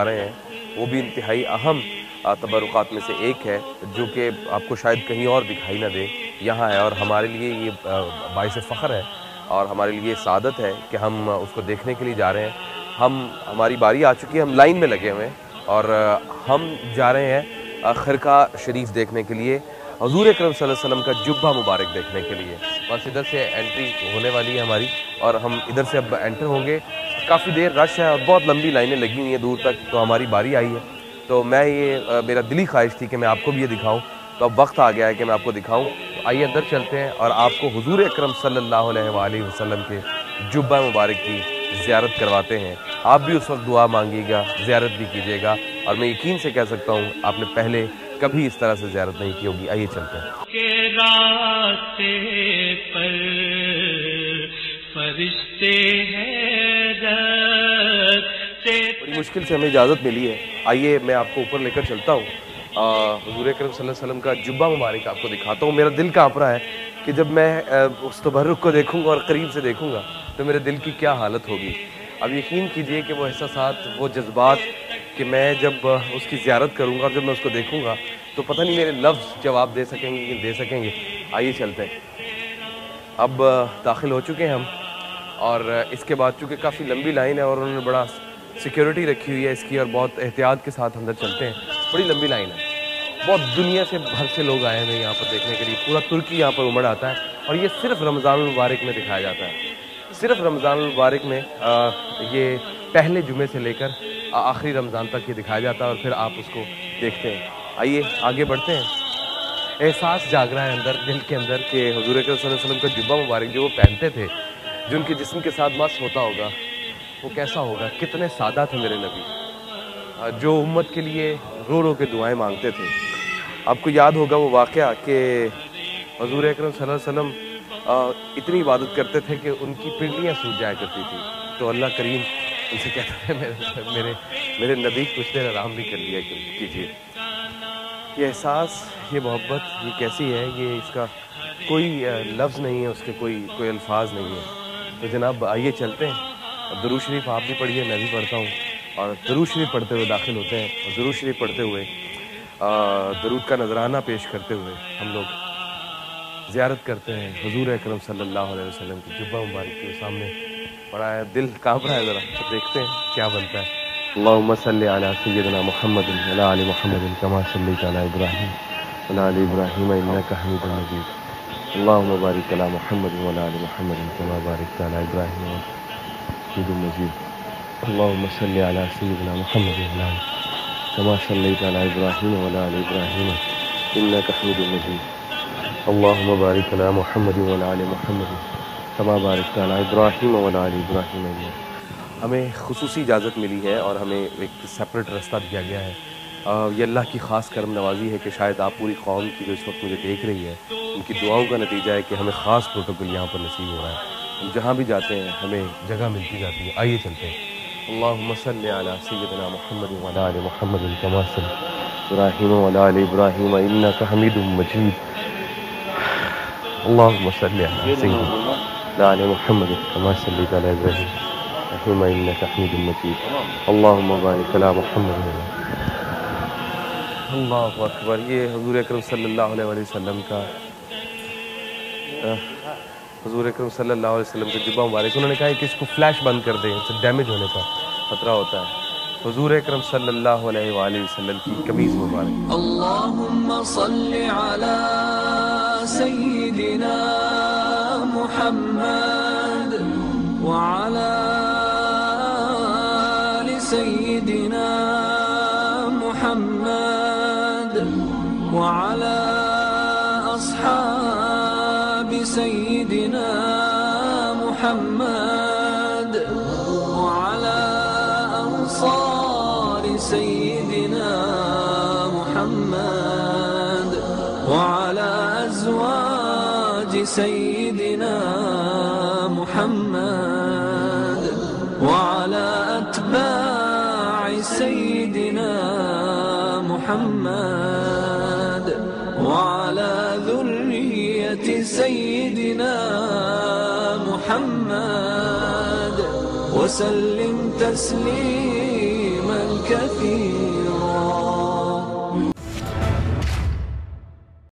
رہے ہیں وہ بھی انتہائی اہم تبرکات میں سے ایک ہے جو کہ آپ کو شاید کہیں اور دکھائی نہ دے، یہاں ہے، اور ہمارے لیے یہ باعث فخر ہے اور ہمارے لیے سعادت ہے کہ ہم اس کو دیکھنے کے لیے جا رہے ہیں۔ ہماری باری آ چکی ہے، ہم لائن میں لگے ہوئے ہیں اور ہم جا رہے ہیں خرقہ شریف دیکھنے کے لیے، حضور اکرم صلی اللہ علیہ وسلم کا جبہ مبارک دیکھنے کے لیے۔ بس ادھر سے انٹری ہونے والی ہے ہماری اور ہم ادھر سے اب انٹر ہوں گے۔ کافی دیر رش ہے اور بہت لمبی لائنیں لگی ہوئی ہیں دور تک، تو ہماری باری آئی ہے، تو میرا دلی خواہش تھی کہ میں آپ کو بھی یہ دکھاؤں، تو اب وقت آ گیا ہے کہ میں آپ کو دکھاؤں۔ تو آئیے اندر چلتے ہیں اور آپ کو حضور اکرم صلی اللہ علیہ وآلہ وسلم کے جبہ مبارک کی زیارت کرواتے ہیں۔ آپ بھی اس وقت دعا مانگیے گا، زیارت بھی کیجیے گا، اور میں یقین سے کہہ سکتا ہوں آپ نے پہلے کبھی اس طرح سے زیارت نہیں کی ہوگی۔ آئیے چلتے ہیں۔ کے راستے پر فرشتے بڑی مشکل سے ہمیں اجازت ملی ہے، آئیے میں آپ کو اوپر لے کر چلتا ہوں، حضور اکرم صلی اللہ علیہ وسلم کا جبہ مبارک آپ کو دکھاتا ہوں۔ میرا دل کانپ رہا ہے کہ جب میں اس تبرک کو دیکھوں گا اور قریب سے دیکھوں گا تو میرے دل کی کیا حالت ہوگی۔ اب یقین کیجئے کہ وہ احساسات، وہ جذبات کہ میں جب اس کی زیارت کروں گا اور جب میں اس کو دیکھوں گا تو پتہ نہیں میرے لفظ جواب دے سکیں گے کہ دے سکیں گے۔ آئیے چلتے ہیں۔ اب داخل ہو چکے ہیں ہم، اور اس کے بعد چونکہ کافی لمبی لائن ہے اور انہوں نے بڑا سیکیورٹی رکھی ہوئی ہے اس کی، اور بہت احتیاط کے ساتھ اندر چلتے ہیں۔ بڑی لمبی لائن ہے، بہت دنیا سے بھر سے لوگ آئے ہیں یہاں پر دیکھنے کے لیے، پورا ترکی یہاں پر امڑ آتا ہے، اور یہ صرف رمضان المبارک میں دکھایا جاتا ہے۔ صرف رمضان المبارک میں یہ پہلے جمعے سے لے کر آخری رمضان تک یہ دکھایا جاتا ہے، اور پھر آپ اس کو دیکھتے ہیں۔ آئیے آگے بڑھتے ہیں۔ احساس جاگ رہا ہے اندر، دل کے اندر، کہ حضور اکرم صلی اللہ علیہ وسلم کا جبہ مبارک جو وہ پہنتے تھے، جو ان کے جسم کے ساتھ مس ہوتا ہوگا، وہ کیسا ہوگا۔ کتنے سادہ تھے میرے نبی، جو امت کے لیے رو رو کے دعائیں مانگتے تھے۔ آپ کو یاد ہوگا وہ واقعہ کہ حضور اکرم صلی اللہ علیہ وسلم اتنی عبادت کرتے تھے کہ ان کی پنڈلیاں سوج جایا کرتی تھی، تو اللہ کریم ان سے کہتے تھے میرے نبی کچھ دیر آرام بھی کر لیا کیجیے۔ یہ احساس، یہ محبت، یہ کیسی ہے، یہ اس کا کوئی لفظ نہیں ہے، اس کے کوئی الفاظ نہیں ہے۔ تو جناب آئیے چلتے ہیں۔ درود شریف آپ بھی پڑھیے، میں بھی پڑھتا ہوں، اور درود شریف پڑھتے ہوئے داخل ہوتے ہیں، اور درود شریف پڑھتے ہوئے درود کا نذرانہ پیش کرتے ہوئے ہم لوگ زیارت کرتے ہیں حضور اکرم صلی اللہ علیہ وسلم کی جبہ مبارک کے سامنے پڑا ہے۔ دل کانپ رہا ہے، ذرا تو دیکھتے ہیں کیا بنتا ہے۔ اللہم صلی علی سیدنا محمد وعلی آل محمد کما صلیت علی ابراہیم وعلی آل ابراہیم انک حمید مجید۔ اللہم بارک علی محمد وعلی آل محمد کما بارکت علی ابراہیم حمید مجید۔ اللہم صلی علی سیدنا محمد وعلی آل کما صلیت علی ابراہیم وعلی آل ابراہیم انک حمید مجید۔ اللہم بارک علی محمد وعلی آل محمد کما بارکت علی ابراہیم وعلی آل ابراہیم انک۔ ہمیں خصوصی اجازت ملی ہے اور ہمیں ایک سیپریٹ رستہ دیا گیا ہے۔ یہ اللہ کی خاص کرم نوازی ہے کہ شاید آپ پوری قوم کی جو اس وقت مجھے دیکھ رہی ہے، ان کی دعاؤں کا نتیجہ ہے کہ ہمیں خاص پروٹوکول یہاں پر نصیب ہو رہا ہے۔ ہم جہاں بھی جاتے ہیں ہمیں جگہ ملتی جاتی ہے۔ آئیے چلتے ہیں۔ اللہم صلی علی سیدنا محمد وعلی آل محمد کما صلیت ابراہیم وعلی آل ابراہیم انک حمید مجید۔ اللہم صلی علی سیدنا آل محمد کما صلیت علی ابراہیم انک حمید مجید۔ اللہم بارک علی محمد۔ اللہ اکبر۔ یہ حضور اکرم صلی اللہ علیہ وسلم کا حضور اکرم صلی اللہ علیہ وسلم کا جبہ مبارک، انہوں نے کہا کہ اس کو فلیش بند کر دیں، اس سے ڈیمیج ہونے کا خطرہ ہوتا ہے۔ حضور اکرم صلی اللہ علیہ وآلہ وسلم کی قمیض مبارک۔ اللہم صلی علی سیدنا محمد وعلی آل سیدنا محمد وعلی اصحاب سیدنا محمد وعلی انصار سیدنا محمد وعلی ازواج سیدنا محمد وعلی اتباع سیدنا محمد وعلى ذرية سيدنا محمد وسلم تسليما كثير